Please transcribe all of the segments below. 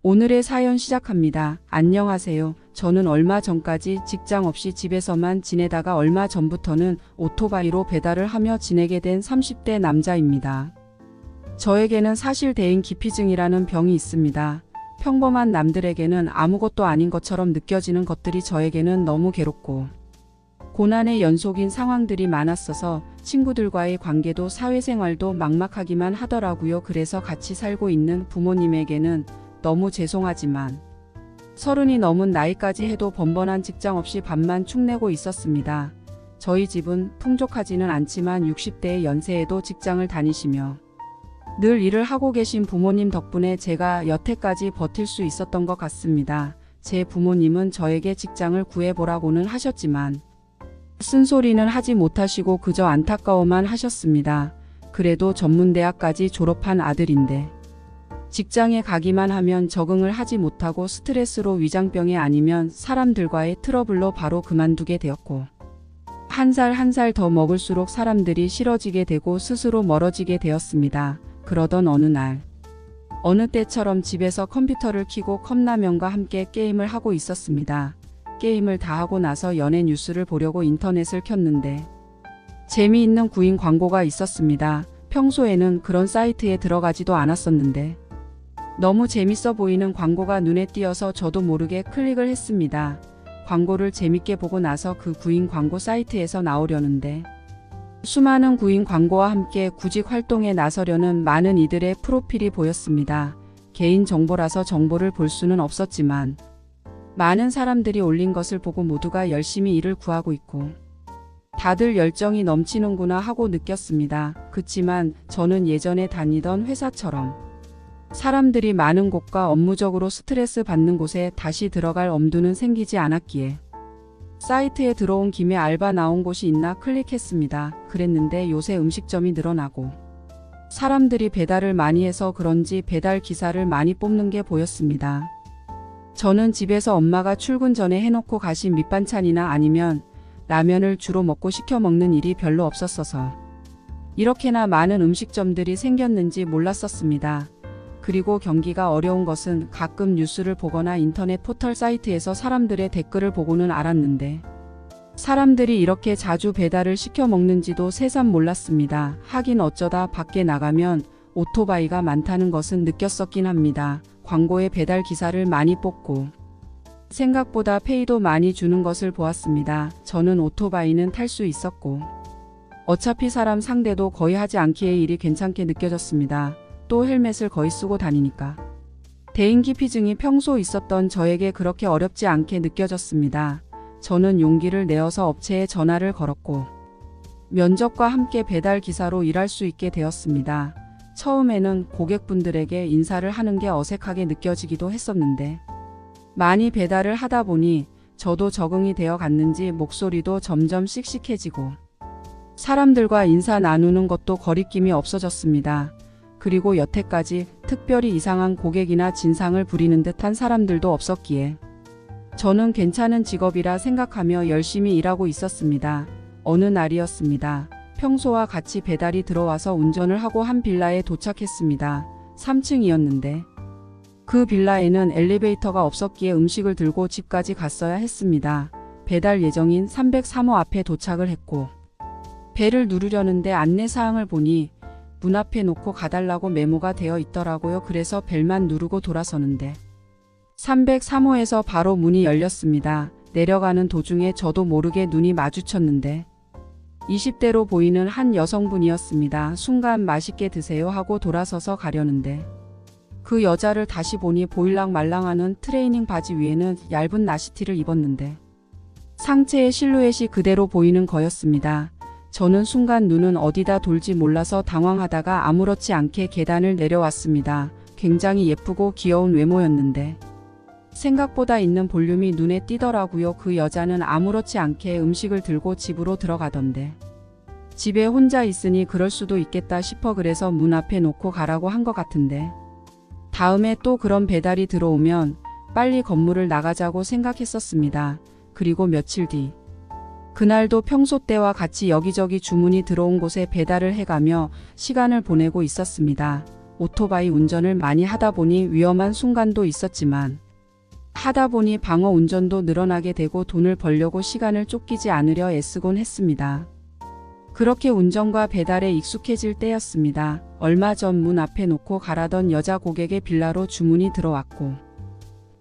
오늘의 사연 시작합니다. 안녕하세요. 저는 얼마 전까지 직장 없이 집에서만 지내다가 얼마 전부터는 오토바이로 배달을 하며 지내게 된 30대 남자입니다. 저에게는 사실 대인 기피증이라는 병이 있습니다. 평범한 남들에게는 아무것도 아닌 것처럼 느껴지는 것들이 저에게는 너무 괴롭고 고난의 연속인 상황들이 많았어서 친구들과의 관계도 사회생활도 막막하기만 하더라고요. 그래서 같이 살고 있는 부모님에게는 너무 죄송하지만 30이 넘은 나이까지 해도 번번한 직장 없이 밥만 축내고 있었습니다. 저희 집은 풍족하지는 않지만 60대의 연세에도 직장을 다니시며 늘 일을 하고 계신 부모님 덕분에 제가 여태까지 버틸 수 있었던 것 같습니다. 제 부모님은 저에게 직장을 구해보라고는 하셨지만 쓴소리는 하지 못하시고 그저 안타까워만 하셨습니다. 그래도 전문대학까지 졸업한 아들인데 직장에 가기만 하면 적응을 하지 못하고 스트레스로 위장병에 아니면 사람들과의 트러블로 바로 그만두게 되었고 한 살 한 살 더 먹을수록 사람들이 싫어지게 되고 스스로 멀어지게 되었습니다. 그러던 어느 날 어느 때처럼 집에서 컴퓨터를 켜고 컵라면과 함께 게임을 하고 있었습니다. 게임을 다 하고 나서 연예 뉴스를 보려고 인터넷을 켰는데 재미있는 구인 광고가 있었습니다. 평소에는 그런 사이트에 들어가지도 않았었는데 너무 재밌어 보이는 광고가 눈에 띄어서 저도 모르게 클릭을 했습니다. 광고를 재밌게 보고 나서 그 구인 광고 사이트에서 나오려는데 수많은 구인 광고와 함께 구직 활동에 나서려는 많은 이들의 프로필이 보였습니다. 개인 정보라서 정보를 볼 수는 없었지만 많은 사람들이 올린 것을 보고 모두가 열심히 일을 구하고 있고 다들 열정이 넘치는구나 하고 느꼈습니다. 그치만 저는 예전에 다니던 회사처럼 사람들이 많은 곳과 업무적으로 스트레스 받는 곳에 다시 들어갈 엄두는 생기지 않았기에 사이트에 들어온 김에 알바 나온 곳이 있나 클릭했습니다. 그랬는데 요새 음식점이 늘어나고 사람들이 배달을 많이 해서 그런지 배달 기사를 많이 뽑는 게 보였습니다. 저는 집에서 엄마가 출근 전에 해놓고 가신 밑반찬이나 아니면 라면을 주로 먹고 시켜 먹는 일이 별로 없었어서 이렇게나 많은 음식점들이 생겼는지 몰랐었습니다. 그리고 경기가 어려운 것은 가끔 뉴스를 보거나 인터넷 포털 사이트에서 사람들의 댓글을 보고는 알았는데 사람들이 이렇게 자주 배달을 시켜 먹는지도 새삼 몰랐습니다. 하긴 어쩌다 밖에 나가면 오토바이가 많다는 것은 느꼈었긴 합니다. 광고에 배달 기사를 많이 뽑고 생각보다 페이도 많이 주는 것을 보았습니다. 저는 오토바이는 탈 수 있었고 어차피 사람 상대도 거의 하지 않기에 일이 괜찮게 느껴졌습니다. 또 헬멧을 거의 쓰고 다니니까 대인 기피증이 평소 있었던 저에게 그렇게 어렵지 않게 느껴졌습니다. 저는 용기를 내어서 업체에 전화를 걸었고 면접과 함께 배달 기사로 일할 수 있게 되었습니다. 처음에는 고객분들에게 인사를 하는 게 어색하게 느껴지기도 했었는데 많이 배달을 하다 보니 저도 적응이 되어 갔는지 목소리도 점점 씩씩해지고 사람들과 인사 나누는 것도 거리낌이 없어졌습니다. 그리고 여태까지 특별히 이상한 고객이나 진상을 부리는 듯한 사람들도 없었기에 저는 괜찮은 직업이라 생각하며 열심히 일하고 있었습니다. 어느 날이었습니다. 평소와 같이 배달이 들어와서 운전을 하고 한 빌라에 도착했습니다. 3층이었는데 그 빌라에는 엘리베이터가 없었기에 음식을 들고 집까지 갔어야 했습니다. 배달 예정인 303호 앞에 도착을 했고 벨을 누르려는데 안내사항을 보니 문 앞에 놓고 가달라고 메모가 되어 있더라고요. 그래서 벨만 누르고 돌아서는데 303호에서 바로 문이 열렸습니다. 내려가는 도중에 저도 모르게 눈이 마주쳤는데 20대로 보이는 한 여성분이었습니다. 순간 맛있게 드세요 하고 돌아서서 가려는데 그 여자를 다시 보니 보일랑 말랑하는 트레이닝 바지 위에는 얇은 나시티를 입었는데 상체의 실루엣이 그대로 보이는 거였습니다. 저는 순간 눈은 어디다 돌지 몰라서 당황하다가 아무렇지 않게 계단을 내려왔습니다. 굉장히 예쁘고 귀여운 외모였는데 생각보다 있는 볼륨이 눈에 띄더라고요. 그 여자는 아무렇지 않게 음식을 들고 집으로 들어가던데 집에 혼자 있으니 그럴 수도 있겠다 싶어 그래서 문 앞에 놓고 가라고 한 것 같은데 다음에 또 그런 배달이 들어오면 빨리 건물을 나가자고 생각했었습니다. 그리고 며칠 뒤 그날도 평소 때와 같이 여기저기 주문이 들어온 곳에 배달을 해가며 시간을 보내고 있었습니다. 오토바이 운전을 많이 하다 보니 위험한 순간도 있었지만 하다 보니 방어 운전도 늘어나게 되고 돈을 벌려고 시간을 쫓기지 않으려 애쓰곤 했습니다. 그렇게 운전과 배달에 익숙해질 때였습니다. 얼마 전 문 앞에 놓고 가라던 여자 고객의 빌라로 주문이 들어왔고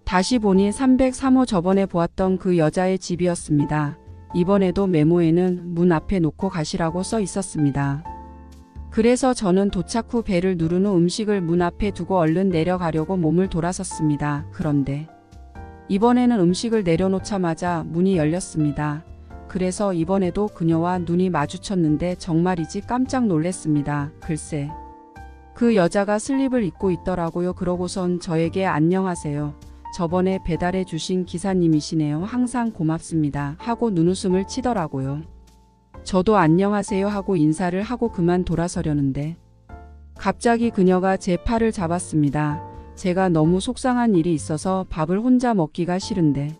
다시 보니 303호 저번에 보았던 그 여자의 집이었습니다. 이번에도 메모에는 문 앞에 놓고 가시라고 써 있었습니다. 그래서 저는 도착 후 벨을 누른 후 음식을 문 앞에 두고 얼른 내려가려고 몸을 돌아섰습니다. 그런데 이번에는 음식을 내려놓자마자 문이 열렸습니다. 그래서 이번에도 그녀와 눈이 마주쳤는데 정말이지 깜짝 놀랐습니다. 글쎄, 그 여자가 슬립을 입고 있더라고요. 그러고선 저에게 안녕하세요. 저번에 배달해 주신 기사님이시네요. 항상 고맙습니다. 하고 눈웃음을 치더라고요. 저도 안녕하세요 하고 인사를 하고 그만 돌아서려는데 갑자기 그녀가 제 팔을 잡았습니다. 제가 너무 속상한 일이 있어서 밥을 혼자 먹기가 싫은데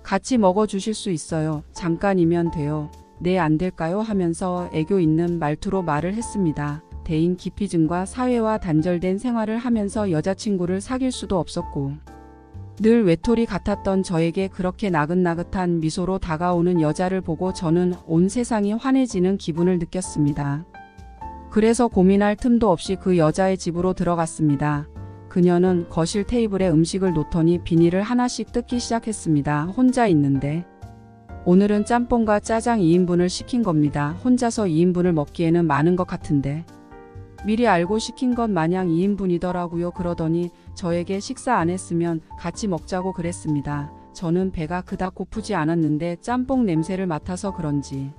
같이 먹어주실 수 있어요. 잠깐이면 돼요. 네, 안 될까요? 하면서 애교 있는 말투로 말을 했습니다. 대인 기피증과 사회와 단절된 생활을 하면서 여자친구를 사귈 수도 없었고 늘 외톨이 같았던 저에게 그렇게 나긋나긋한 미소로 다가오는 여자를 보고 저는 온 세상이 환해지는 기분을 느꼈습니다. 그래서 고민할 틈도 없이 그 여자의 집으로 들어갔습니다. 그녀는 거실 테이블에 음식을 놓더니 비닐을 하나씩 뜯기 시작했습니다. 혼자 있는데 오늘은 짬뽕과 짜장 2인분을 시킨 겁니다. 혼자서 2인분을 먹기에는 많은 것 같은데 미리 알고 시킨 것 마냥 2인분이더라고요. 그러더니 저에게 식사 안 했으면 같이 먹자고 그랬습니다. 저는 배가 그닥 고프지 않았는데 짬뽕 냄새를 맡아서 그런지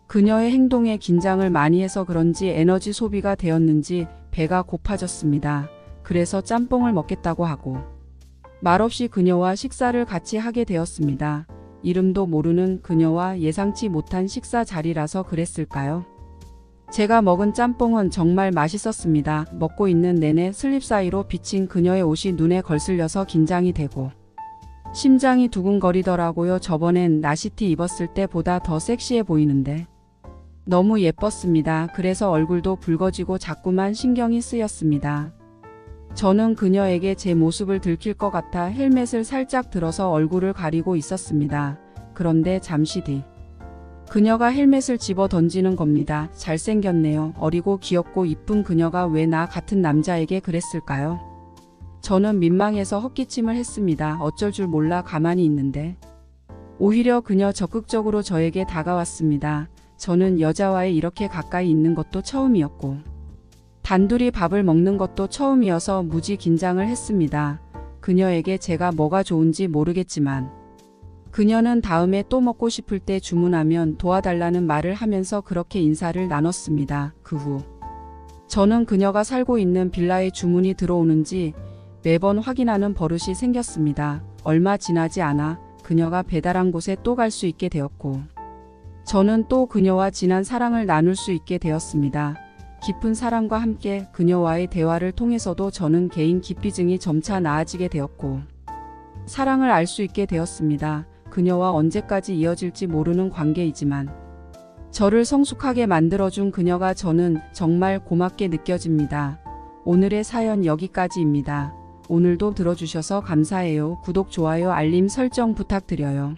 그녀의 행동에 긴장을 많이 해서 그런지 에너지 소비가 되었는지 배가 고파졌습니다. 그래서 짬뽕을 먹겠다고 하고 말없이 그녀와 식사를 같이 하게 되었습니다. 이름도 모르는 그녀와 예상치 못한 식사 자리라서 그랬을까요? 제가 먹은 짬뽕은 정말 맛있었습니다. 먹고 있는 내내 슬립 사이로 비친 그녀의 옷이 눈에 걸슬려서 긴장이 되고 심장이 두근거리더라고요. 저번엔 나시티 입었을 때보다 더 섹시해 보이는데 너무 예뻤습니다. 그래서 얼굴도 붉어지고 자꾸만 신경이 쓰였습니다. 저는 그녀에게 제 모습을 들킬 것 같아 헬멧을 살짝 들어서 얼굴을 가리고 있었습니다. 그런데 잠시 뒤 그녀가 헬멧을 집어 던지는 겁니다. 잘생겼네요. 어리고 귀엽고 이쁜 그녀가 왜 나 같은 남자에게 그랬을까요? 저는 민망해서 헛기침을 했습니다. 어쩔 줄 몰라 가만히 있는데 오히려 그녀 적극적으로 저에게 다가왔습니다. 저는 여자와의 이렇게 가까이 있는 것도 처음이었고 단둘이 밥을 먹는 것도 처음이어서 무지 긴장을 했습니다. 그녀에게 제가 뭐가 좋은지 모르겠지만 그녀는 다음에 또 먹고 싶을 때 주문하면 도와달라는 말을 하면서 그렇게 인사를 나눴습니다. 그 후 저는 그녀가 살고 있는 빌라에 주문이 들어오는지 매번 확인하는 버릇이 생겼습니다. 얼마 지나지 않아 그녀가 배달한 곳에 또 갈 수 있게 되었고 저는 또 그녀와 진한 사랑을 나눌 수 있게 되었습니다. 깊은 사랑과 함께 그녀와의 대화를 통해서도 저는 개인 기피증이 점차 나아지게 되었고 사랑을 알 수 있게 되었습니다. 그녀와 언제까지 이어질지 모르는 관계이지만 저를 성숙하게 만들어준 그녀가 저는 정말 고맙게 느껴집니다. 오늘의 사연 여기까지입니다. 오늘도 들어주셔서 감사해요. 구독, 좋아요, 알림 설정 부탁드려요.